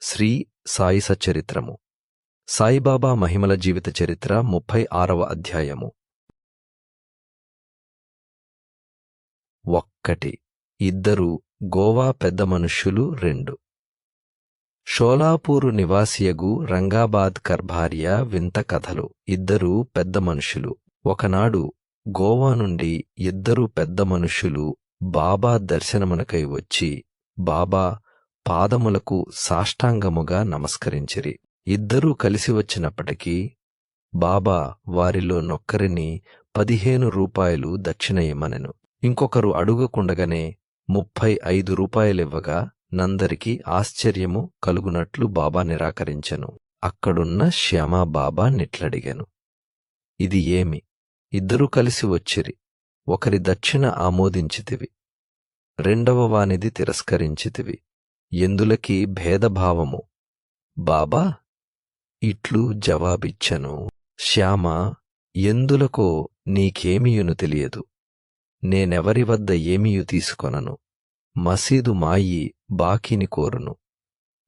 శ్రీ సాయి సచ్చరిత్రము. సాయిబాబా మహిమల జీవిత చరిత్ర 36వ అధ్యాయము. 1. ఇద్దరు గోవా పెద్ద మనుష్యులు 2. షోలాపూరు నివాసియగు రంగాబాద్కర్ భార్య వింత కథలు. ఇద్దరు పెద్ద మనుషులు. ఒకనాడు గోవా నుండి ఇద్దరు పెద్ద మనుష్యులు బాబా దర్శనమునకై వచ్చి బాబా పాదములకు సాష్టాంగముగా నమస్కరించిరి. ఇద్దరూ కలిసి వచ్చినప్పటికీ బాబా వారిలో నొక్కరిని 15 రూపాయలు దక్షిణ ఇమ్మనెను. ఇంకొకరు అడుగకుండగానే 35 రూపాయలివ్వగా నందరికి ఆశ్చర్యము కలుగునట్లు బాబా నిరాకరించెను. అక్కడున్న శ్యామా బాబా నిట్లడిగెను, ఇది ఏమి? ఇద్దరూ కలిసి వచ్చిరి. ఒకరి దక్షిణ ఆమోదించితివి, రెండవ వానిది తిరస్కరించితివి. ఎందులకి భేదభావము? బాబా ఇట్లు జవాబిచ్చెను, శ్యామ, ఎందులకో నీకేమియును తెలియదు. నేనెవరి వద్ద ఏమియు తీసుకొనను. మసీదు మాయి బాకీని కోరును.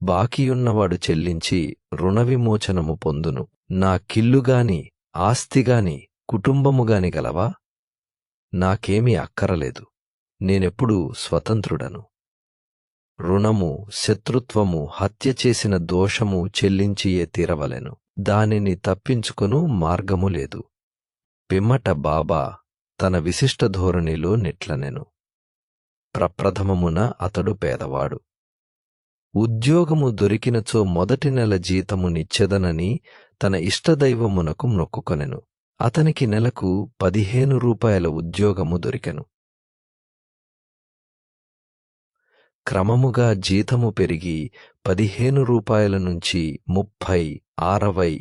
బాకీయున్నవాడు చెల్లించి రుణవిమోచనము పొందును. నా కిల్లుగాని ఆస్తిగాని కుటుంబముగాని గలవా? నాకేమీ అక్కరలేదు. నేనెప్పుడూ స్వతంత్రుడను. రుణము, శత్రుత్వము, హత్య చేసిన దోషము చెల్లించియే తీరవలెను. దానిని తప్పించుకొను మార్గము లేదు. పిమ్మట బాబా తన విశిష్ట ధోరణిలో నిట్లనెను, ప్రప్రథమమున అతడు పేదవాడు. ఉద్యోగము దొరికినచో మొదటి నెల జీతము నిచ్చెదనని తన ఇష్టదైవమునకు మొక్కుకొనెను. అతనికి నెలకు 15 రూపాయల ఉద్యోగము దొరికెను. క్రమముగా జీతము పెరిగి 15 రూపాయల నుంచి 30, 60,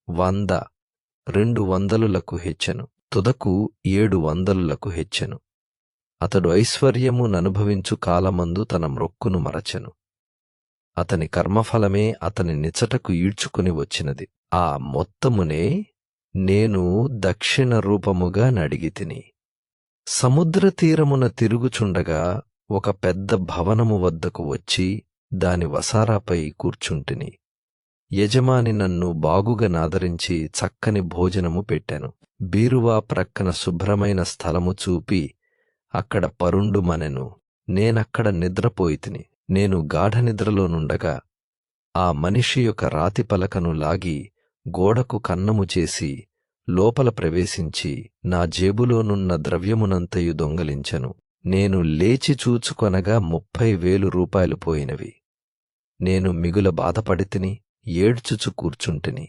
100, 200లకు హెచ్చెను. తుదకు 700లకు హెచ్చెను. అతడు ఐశ్వర్యముననుభవించు కాలమందు తన మ్రొక్కును మరచెను. అతని కర్మఫలమే అతని నిచ్చటకు ఈడ్చుకుని వచ్చినది. ఆ మొత్తమునే నేను దక్షిణ రూపముగా నడిగితిని. సముద్ర తీరమున తిరుగుచుండగా ఒక పెద్ద భవనము వద్దకు వచ్చి దాని వసారాపై కూర్చుంటిని. యజమాని నన్ను బాగుగా నాదరించి చక్కని భోజనము పెట్టెను. బీరువా ప్రక్కన శుభ్రమైన స్థలము చూపి అక్కడ పరుండుమనెను. నేనక్కడ నిద్రపోయితిని. నేను గాఢనిద్రలోనుండగా ఆ మనిషి యొక్క రాతి పలకను లాగి గోడకు కన్నము చేసి లోపల ప్రవేశించి నా జేబులోనున్న ద్రవ్యమునంతయు దొంగలించెను. నేను లేచి చూచుకొనగా 30,000 రూపాయలు పోయినవి. నేను మిగుల బాధపడితిని, ఏడ్చుచు కూర్చుంటిని.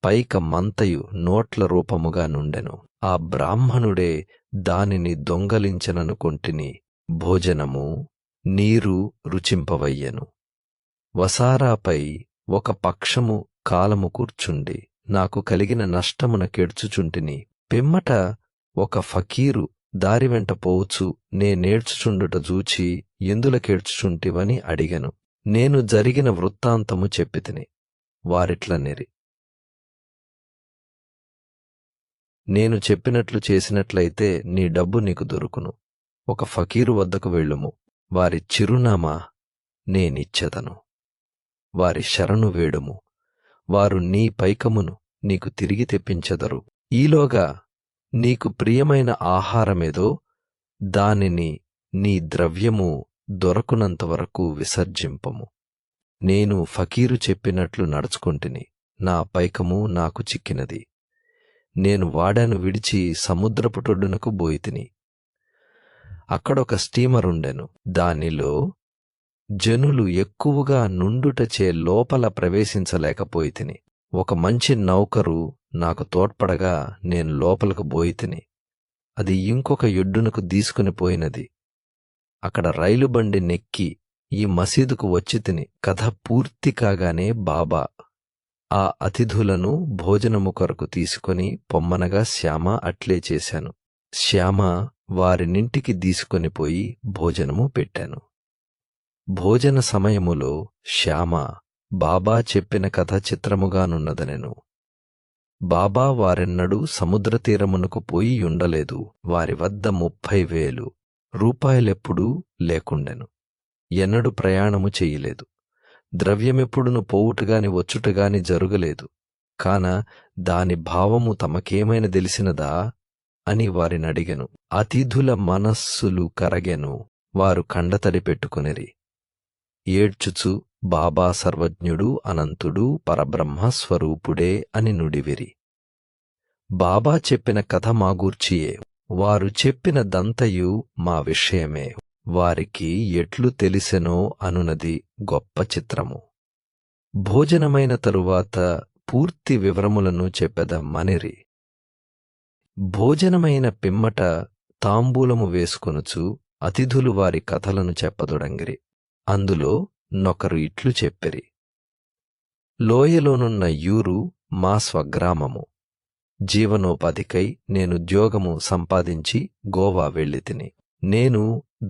పైక మంతయు నోట్ల రూపముగా నుండెను. ఆ బ్రాహ్మణుడే దానిని దొంగలించెననుకొంటిని. భోజనము, నీరు రుచింపవయ్యెను. వసారాపై ఒక పక్షము కాలము కూర్చుండి నాకు కలిగిన నష్టమున కెడ్చుచుంటిని. పిమ్మట ఒక ఫకీరు దారి వెంట పోవచ్చు నేనేడ్చుచుండుట చూచి ఎందులకేడ్చుచుంటివని అడిగెను. నేను జరిగిన వృత్తాంతము చెప్పితిని. వారిట్లనిరి, నేను చెప్పినట్లు చేసినట్లయితే నీ డబ్బు నీకు దొరుకును. ఒక ఫకీరు వద్దకు వెళ్ళుము. వారి చిరునామా నేనిచ్చెదను. వారి శరణు వేడుము. వారు నీ పైకమును నీకు తిరిగి తెప్పించెదరు. ఈలోగా నీకు ప్రియమైన ఆహారమేదో దానిని నీ ద్రవ్యము దొరకునంతవరకు విసర్జింపము. నేను ఫకీరు చెప్పినట్లు నడుచుకొంటిని. నా పైకము నాకు చిక్కినది. నేను వాడాను విడిచి సముద్రపుటొడ్డునకు బోయితిని. అక్కడొక స్టీమరుండెను. దానిలో జనులు ఎక్కువగా నుండుటచే లోపల ప్రవేశించలేకపోయితిని. ఒక మంచి నౌకరు నాకు తోడ్పడగా నేను లోపలకు బోయితిని. అది ఇంకొక యొడ్డునకు తీసుకుని పోయినది. అక్కడ రైలు బండి నెక్కి ఈ మసీదుకు వచ్చితిని. కథ పూర్తి కాగానే బాబా ఆ అతిథులను భోజనము కొరకు తీసుకొని పొమ్మనగా శ్యామ అట్లే చేశాను. శ్యామ వారినింటికి తీసుకొని పోయి భోజనము పెట్టాను. భోజన సమయములో శ్యామ బాబా చెప్పిన కథ చిత్రముగానున్నదనెను. బాబా వారెన్నడూ సముద్రతీరమునకు పోయి యుండలేదు. వారి వద్ద 30,000 రూపాయలెప్పుడూ లేకుండెను. ఎన్నడూ ప్రయాణము చెయ్యలేదు. ద్రవ్యమెప్పుడును పోవుటగాని వచ్చుటగాని జరుగలేదు. కాన దాని భావము తమకేమైన తెలిసినదా అని వారినడిగెను. అతిథుల మనస్సులు కరగెను. వారు కండతడి పెట్టుకొనిరి. ఏడ్చుచు బాబా సర్వజ్ఞుడు, అనంతుడు, పరబ్రహ్మ స్వరూపుడే అని నుడివిరి. బాబా చెప్పిన కథ మాగూర్చియే. వారు చెప్పిన దంతయు మా విషయమే. వారికి ఎట్లు తెలిసెనో అనునది గొప్ప చిత్రము. భోజనమైన తరువాత పూర్తి వివరములను చెప్పెదమనిరి. భోజనమైన పిమ్మట తాంబూలము వేసుకొనుచు అతిథులు వారి కథలను చెప్పదొడంగిరి. అందులో నొకరు ఇట్లు చెప్పిరి. లోయలోనున్న యూరు మా స్వగ్రామము. జీవనోపాధికై నేనుద్యోగము సంపాదించి గోవా వెళ్ళితిని. నేను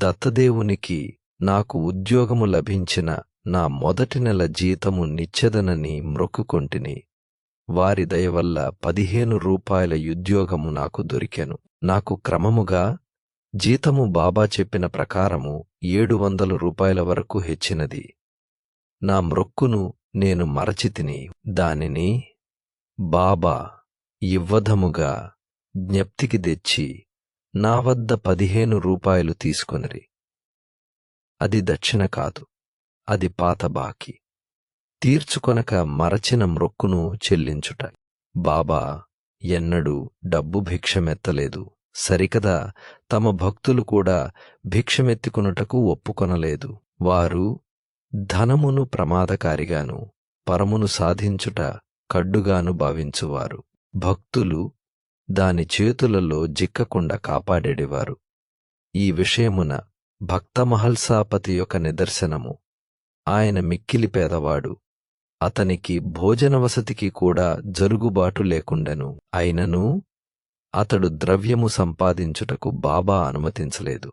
దత్తదేవునికి నాకు ఉద్యోగము లభించిన నా మొదటి నెల జీతము నిచ్చెదనని మ్రొక్కుకొంటిని. వారి దయవల్ల 15 రూపాయల ఉద్యోగము నాకు దొరికెను. నాకు క్రమముగా జీతము బాబా చెప్పిన ప్రకారము 700 రూపాయల వరకు హెచ్చినది. నా మ్రొక్కును నేను మరచితిని. దానిని బాబా ఇవ్వధముగా జ్ఞప్తికి తెచ్చి నా వద్ద 15 రూపాయలు తీసుకొనిరి. అది దక్షిణ కాదు, అది పాత బాకీ. తీర్చుకొనక మరచిన మ్రొక్కును చెల్లించుట. బాబా ఎన్నడూ డబ్బు భిక్షమెత్తలేదు. సరికదా తమ భక్తులు కూడా భిక్షమెత్తుకొనుటకు ఒప్పుకొనలేదు. వారు ధనమును ప్రమాదకారిగాను పరమును సాధించుట కడ్డుగాను భావించువారు. భక్తులు దాని చేతులలో జిక్కకుండా కాపాడేడివారు. ఈ విషయమున భక్తమహల్సాపతి యొక్క నిదర్శనము. ఆయన మిక్కిలి పేదవాడు. అతనికి భోజన వసతికి కూడా జరుగుబాటు లేకుండెను. అయినను అతడు ద్రవ్యము సంపాదించుటకు బాబా అనుమతించలేదు.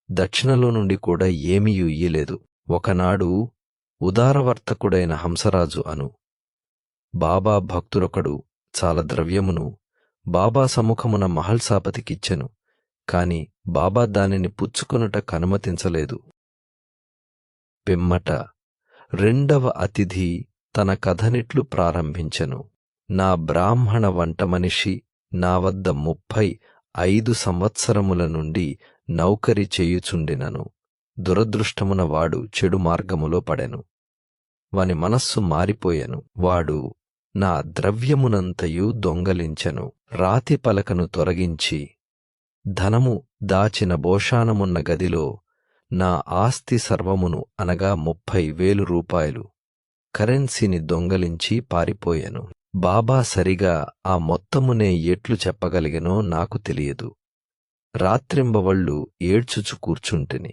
దక్షిణలో నుండి కూడా ఏమీయూ ఇయ్యలేదు. ఒకనాడు ఉదారవర్తకుడైన హంసరాజు అను బాబా భక్తుడొకడు చాలా ద్రవ్యమును బాబా సముఖమున మహల్సాపతికిచ్చెను. కాని బాబా దానిని పుచ్చుకొనుట కనుమతించలేదు. పిమ్మట రెండవ అతిథి తన కథనిట్లు ప్రారంభించెను. నా బ్రాహ్మణ వంట మనిషి నా వద్ద 35 సంవత్సరముల నుండి నౌకరి చేయుచుండినను. దురదృష్టమున వాడు చెడు మార్గములో పడెను. వాని మనస్సు మారిపోయెను. వాడు నా ద్రవ్యమునంతయు దొంగలించెను. రాతి పలకను తొలగించి ధనము దాచిన భోషానమున్న గదిలో నా ఆస్తి సర్వమును అనగా 30,000 రూపాయలు కరెన్సీని దొంగలించి పారిపోయెను. బాబా సరిగా ఆ మొత్తమునే ఎట్లు చెప్పగలిగెనో నాకు తెలియదు. రాత్రింబవళ్ళు ఏడ్చుచు కూర్చుంటిని.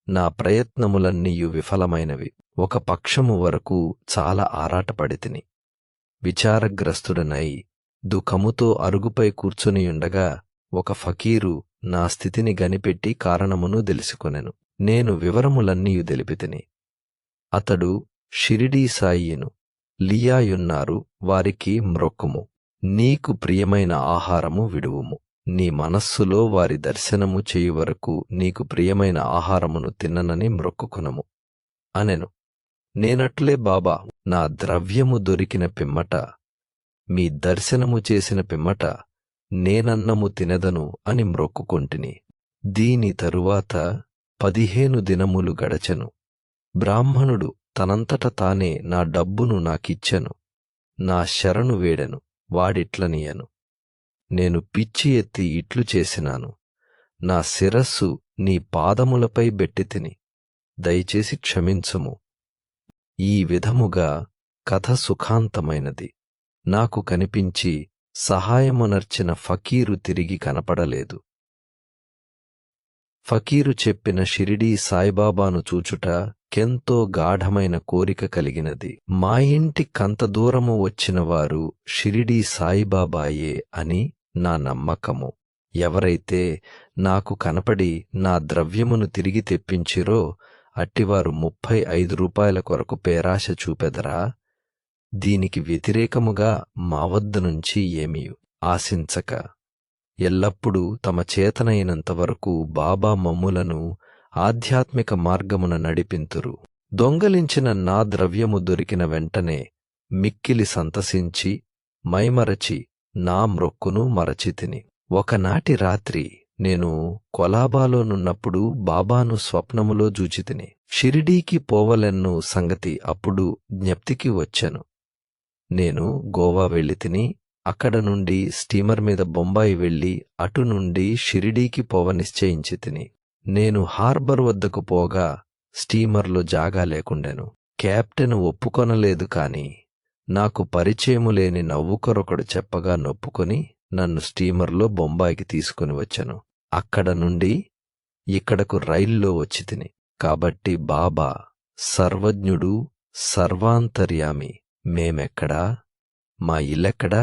నా ప్రయత్నములన్నీయు విఫలమైనవి. ఒక పక్షము వరకు చాలా ఆరాటపడితిని. విచారగ్రస్తుడనై దుఃఖముతో అరుగుపై కూర్చునియుండగా ఒక ఫకీరు నా స్థితిని గనిపెట్టి కారణమును తెలుసుకొనెను. నేను వివరములన్నీయు తెలిపితిని. అతడు షిరిడీ సాయిను లియాయున్నారు, వారికి మ్రొక్కుము. నీకు ప్రియమైన ఆహారము విడువుము. నీ మనస్సులో వారి దర్శనము చేయు వరకు నీకు ప్రియమైన ఆహారమును తిన్ననని మ్రొక్కుకొనము అనెను. నేనట్లే బాబా నా ద్రవ్యము దొరికిన పిమ్మట మీ దర్శనము చేసిన పిమ్మట నేనన్నము తినదను అని మ్రొక్కుకొంటిని. దీని తరువాత 15 దినములు గడచెను. బ్రాహ్మణుడు తనంతట తానే నా డబ్బును నాకిచ్చెను. నా శరణు వేడెను. వాడిట్లనియను. నేను పిచ్చి ఎత్తి ఇట్లు చేసినాను. నా శిరస్సు నీ పాదములపై బెట్టితిని. దయచేసి క్షమించుము. ఈ విధముగా కథ సుఖాంతమైనది. నాకు కనిపించి సహాయమునర్చిన ఫకీరు తిరిగి కనపడలేదు. ఫకీరు చెప్పిన షిరిడీ సాయిబాబాను చూచుట కెంతో గాఢమైన కోరిక కలిగినది. మా ఇంటి కంత దూరము వచ్చిన వారు షిరిడీ సాయిబాబాయే అని నా నమ్మకము. ఎవరైతే నాకు కనపడి నా ద్రవ్యమును తిరిగి తెప్పించిరో అట్టివారు 35 రూపాయల కొరకు పేరాశ చూపెదరా? దీనికి వ్యతిరేకముగా మా వద్ద నుంచి ఏమీయు ఆశించక ఎల్లప్పుడూ తమ చేతనైనంతవరకు బాబా మమ్ములను ఆధ్యాత్మిక మార్గమున నడిపింతురు. దొంగలించిన నా ద్రవ్యము దొరికిన వెంటనే మిక్కిలి సంతసించి మైమరచి నా మ్రొక్కును మరచితిని. ఒకనాటి రాత్రి నేను కొలాబాలోనున్నప్పుడు బాబాను స్వప్నములో జూచితిని. షిరిడీకి పోవలెన్ను సంగతి అప్పుడు జ్ఞప్తికి వచ్చెను. నేను గోవా వెళ్ళితిని. అక్కడ నుండి స్టీమర్ మీద బొంబాయి వెళ్లి అటు నుండి షిరిడీకి పోవ నిశ్చయించితిని. నేను హార్బర్ వద్దకు పోగా స్టీమర్లో జాగా లేకుండెను. కెప్టెన్ ఒప్పుకొనలేదు కాని నాకు పరిచయము లేని నవ్వుకొరొకడు చెప్పగా నొప్పుకొని నన్ను స్టీమర్లో బొంబాయికి తీసుకుని వచ్చెను. అక్కడ నుండి ఇక్కడకు రైల్లో వచ్చితిని. కాబట్టి బాబా సర్వజ్ఞుడు, సర్వాంతర్యామి. మేమెక్కడా? మా ఇల్లెక్కడా?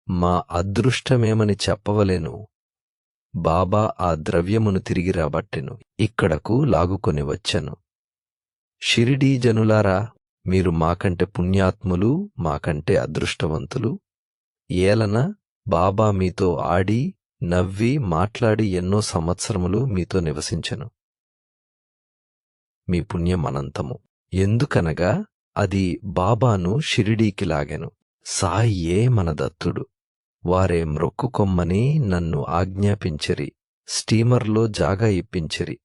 మా అదృష్టమేమని చెప్పవలేను. బాబా ఆ ద్రవ్యమును తిరిగి రాబట్టెను. ఇక్కడకు లాగుకొని వచ్చెను. షిరిడీ జనులారా, మీరు మాకంటే పుణ్యాత్ములు, మాకంటే అదృష్టవంతులు. ఏలన బాబా మీతో ఆడి నవ్వి మాట్లాడి ఎన్నో సంవత్సరములు మీతో నివసించెను. మీ పుణ్యం అనంతము. ఎందుకనగా అది బాబాను షిరిడీకి లాగెను. సాయియే మన దత్తుడు. వారే మ్రొక్కుకొమ్మని నన్ను ఆజ్ఞాపించిరి. స్టీమర్లో జాగా ఇప్పించిరి.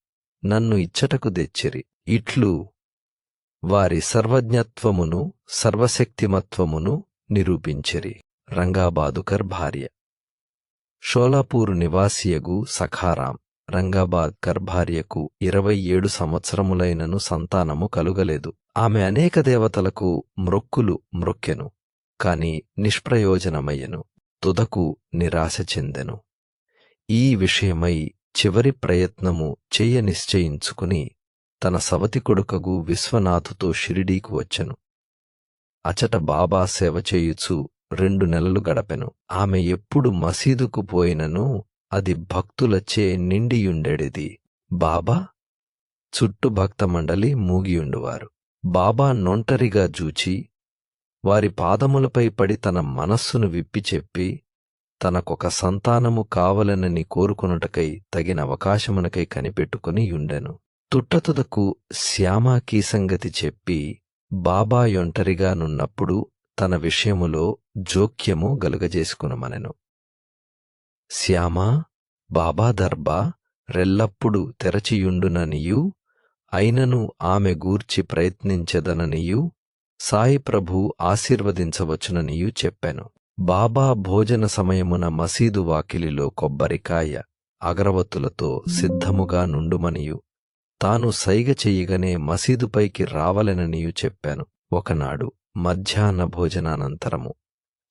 నన్ను ఇచ్చటకు తెచ్చిరి. ఇట్లు వారి సర్వజ్ఞత్వమును, సర్వశక్తిమత్వమును నిరూపించిరి. రంగాబాదుకర్ భార్య. షోలాపూరు నివాసియగు సఖారాం రంగాబాద్కర్ భార్యకు 27 సంవత్సరములైనను సంతానము కలుగలేదు. ఆమె అనేక దేవతలకు మ్రొక్కులు మ్రొక్కెను, కాని నిష్ప్రయోజనమయ్యెను. తుదకు నిరాశ చెందెను. ఈ విషయమై చివరి ప్రయత్నము చెయ్య నిశ్చయించుకుని తన సవతి కొడుకగు విశ్వనాథుతో షిరిడీకి వచ్చెను. అచట బాబా సేవ చేయుచు 2 నెలలు గడపెను. ఆమె ఎప్పుడు మసీదుకు పోయినను అది భక్తులచే నిండియుండెడిది. బాబా చుట్టు భక్త మండలి మూగియుండువారు. బాబా నొంటరిగా జూచి వారి పాదములపై పడి తన మనస్సును విప్పి చెప్పి తనకొక సంతానము కావలనని కోరుకొనుటకై తగిన అవకాశమునకై కనిపెట్టుకుని యుండెను. తుట్టతుదకు శ్యామాకీ సంగతి చెప్పి బాబా యొంటరిగా నున్నప్పుడు తన విషయములో జోక్యము గలుగజేసుకునమనెను. శ్యామా, బాబా దర్బా రెల్లప్పుడు తెరచియుండుననియూ అయినను ఆమె గూర్చి ప్రయత్నించెదననియూ సాయి ప్రభు ఆశీర్వదించవచ్చుననియూ చెప్పాను. బాబా భోజన సమయమున మసీదు వాకిలిలో కొబ్బరికాయ అగరవత్తులతో సిద్ధముగా నుండుమనియు తాను సైగ చెయ్యగనే మసీదుపైకి రావలెననియూ చెప్పాను. ఒకనాడు మధ్యాహ్న భోజనానంతరము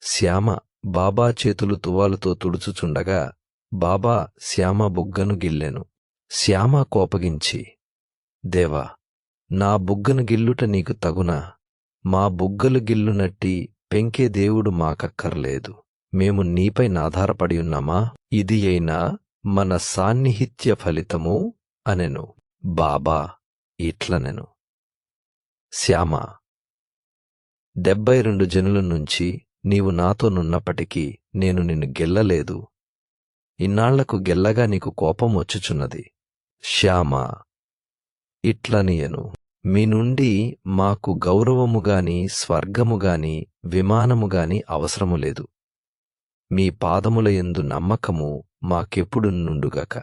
శ్యామ బాబా చేతులు తువాలుతో తుడుచుచుండగా బాబా శ్యామ బుగ్గను గిల్లెను. శ్యామ కోపగించి, దేవా, నా బుగ్గను గిల్లుట నీకు తగునా? మా బుగ్గలు గిల్లునట్టి పెంకే దేవుడు మాకక్కర్లేదు. మేము నీపై నాధారపడి ఉన్నామా? ఇది అయినా మన సాన్నిహిత్య ఫలితము అనెను. బాబా ఇట్లనెను, శ్యామ, 72 జనుల నుంచి నీవు నాతోనున్నప్పటికీ నేను నిన్ను గెల్లలేదు. ఇన్నాళ్లకు గెల్లగా నీకు కోపం వచ్చుచున్నది. శ్యామ ఇట్లనియను, మీ నుండి మాకు గౌరవముగాని, స్వర్గముగాని, విమానముగాని అవసరము లేదు. మీ పాదముల యందు నమ్మకము మాకెప్పుడు నుండుగాక.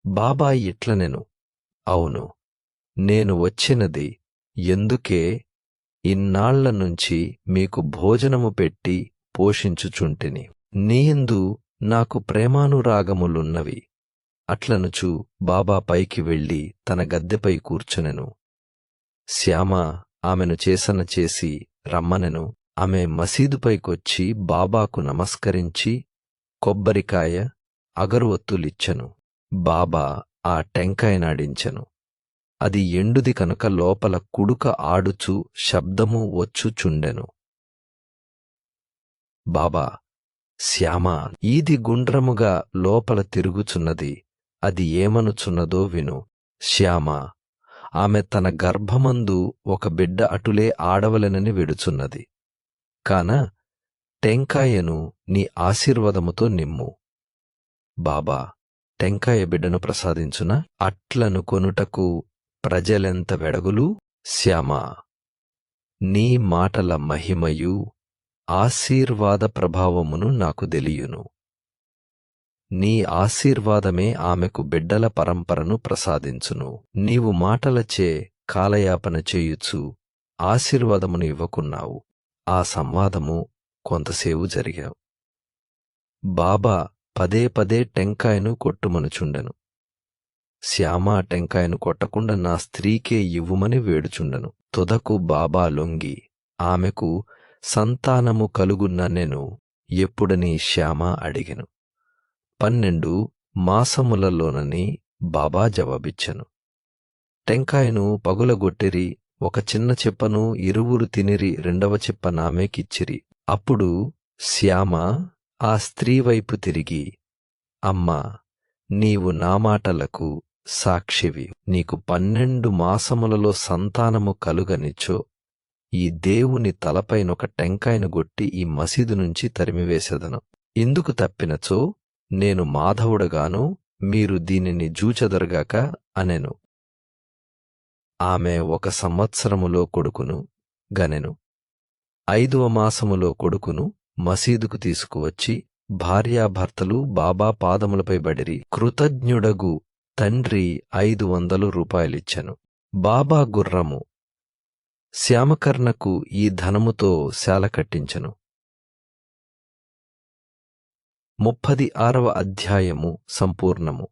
బాబా ఇట్లనెను, అవును, నేను వచ్చినది ఎందుకే ఇన్నాళ్ల నుంచి మీకు భోజనము పెట్టి పోషించుచుంటిని. నీయందు నాకు ప్రేమానురాగములున్నవి. అట్లనుచు బాబా పైకి వెళ్లి తన గద్దెపై కూర్చునెను. శ్యామ ఆమెను చేసన చేసి రమ్మనెను. ఆమె మసీదుపైకొచ్చి బాబాకు నమస్కరించి కొబ్బరికాయ అగరువత్తులిచ్చెను. బాబా ఆ టెంకాయనాడించెను. అది ఎండుది కనుక లోపల కుడుక ఆడుచు శబ్దము వచ్చుచుండెను. బాబా, శ్యామా, ఈది గుండ్రముగా లోపల తిరుగుచున్నది, అది ఏమనుచున్నదో విను. శ్యామ, ఆమె తన గర్భమందు ఒక బిడ్డ అటులే ఆడవలెనని వెడుచున్నది. కాన టెంకాయను నీ ఆశీర్వాదముతో నిమ్ము. బాబా టెంకాయ బిడ్డను ప్రసాదించునా? అట్లను కొనుటకు ప్రజలెంత వెడగులు, శ్యామా, నీ మాటల మహిమయు ఆశీర్వాద ప్రభావమును నాకు తెలియును. నీ ఆశీర్వాదమే ఆమెకు బిడ్డల పరంపరను ప్రసాదించును. నీవు మాటలచే కాలయాపన చేయుచు ఆశీర్వాదమును ఇవ్వకున్నావు. ఆ సంవాదము కొంతసేపు జరిగావు. బాబా పదే పదే టెంకాయను కొట్టుమనుచుండెను. శ్యామ టెంకాయను కొట్టకుండా నా స్త్రీకే ఇవ్వుమని వేడుచుండెను. తుదకు బాబా లొంగి ఆమెకు సంతానము కలుగుననెను ఎప్పుడని శ్యామ అడిగెను. 12 మాసములలోనని బాబా జవాబిచ్చెను. టెంకాయను పగులగొట్టిరి. ఒక చిన్న చిప్పను ఇరువురు తినిరి. రెండవ చిప్ప నామేకిచ్చిరి. అప్పుడు శ్యామ ఆ స్త్రీ వైపు తిరిగి, అమ్మా, నీవు నా మాటలకు సాక్షివి. నీకు 12 మాసములలో సంతానము కలుగనిచ్చో ఈ దేవుని తలపైనొక టెంకాయను గొట్టి ఈ మసీదు నుంచి తరిమివేసెదను. ఇందుకు తప్పినచో నేను మాధవుడగాను, మీరు దీనిని జూచెదరుగాక అనెను. ఆమె 1 సంవత్సరములో కొడుకును గనెను. 5వ మాసములో కొడుకును మసీదుకు తీసుకువచ్చి భార్యాభర్తలు బాబా పాదములపై బడిరి. కృతజ్ఞుడగు తండ్రి 500 రూపాయలిచ్చెను. బాబా గుర్రము శ్యామకర్ణకు ఈ ధనముతో శాల కట్టించెను. 36వ అధ్యాయము సంపూర్ణము.